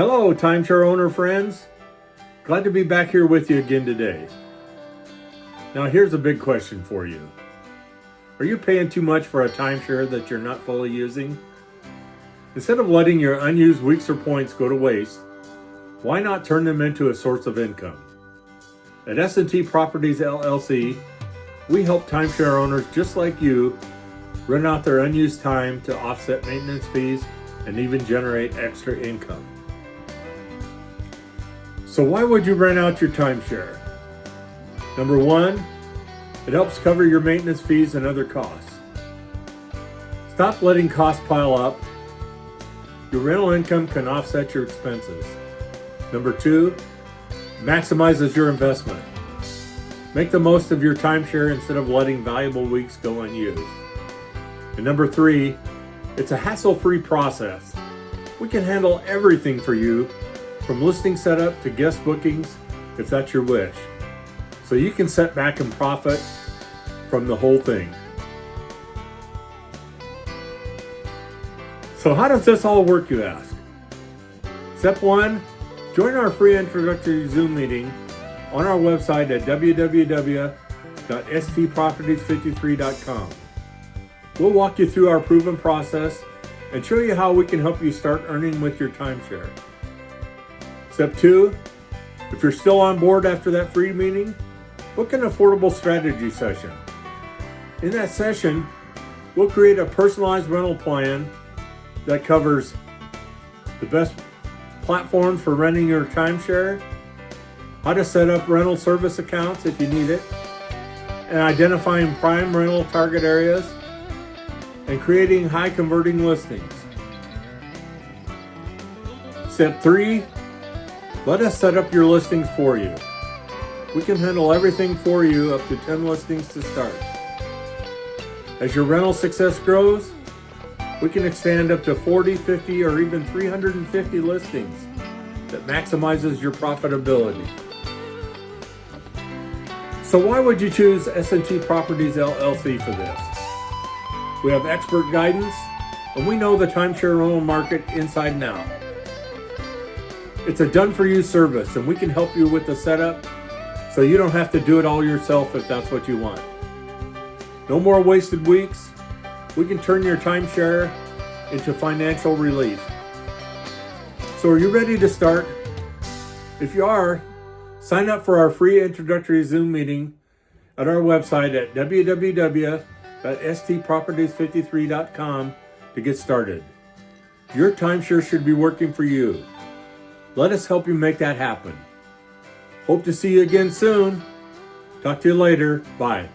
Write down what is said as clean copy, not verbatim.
Hello, timeshare owner friends. Glad to be back here with you again today. Now here's a big question for you. Are you paying too much for a timeshare that you're not fully using? Instead of letting your unused weeks or points go to waste, why not turn them into a source of income? At S&T Properties LLC, we help timeshare owners just like you rent out their unused time to offset maintenance fees and even generate extra income. So why would you rent out your timeshare? Number one, it helps cover your maintenance fees and other costs. Stop letting costs pile up. Your rental income can offset your expenses. Number two, maximizes your investment. Make the most of your timeshare instead of letting valuable weeks go unused. And number three, it's a hassle-free process. We can handle everything for you, from listing setup to guest bookings, if that's your wish. So you can sit back and profit from the whole thing. So how does this all work, you ask? Step one, join our free introductory Zoom meeting on our website at www.stproperties53.com. We'll walk you through our proven process and show you how we can help you start earning with your timeshare. Step two, if you're still on board after that free meeting, book an affordable strategy session. In that session, we'll create a personalized rental plan that covers the best platforms for renting your timeshare, how to set up rental service accounts if you need it, and identifying prime rental target areas, and creating high converting listings. Step three, let us set up your listings for you. We can handle everything for you up to 10 listings to start. As your rental success grows, we can extend up to 40, 50, or even 350 listings that maximizes your profitability. So why would you choose S&T Properties LLC for this? We have expert guidance, and we know the timeshare rental market inside and out. It's a done-for-you service, and we can help you with the setup so you don't have to do it all yourself if that's what you want. No more wasted weeks. We can turn your timeshare into financial relief. So are you ready to start? If you are, sign up for our free introductory Zoom meeting at our website at www.stproperties53.com to get started. Your timeshare should be working for you. Let us help you make that happen. Hope to see you again soon. Talk to you later. Bye.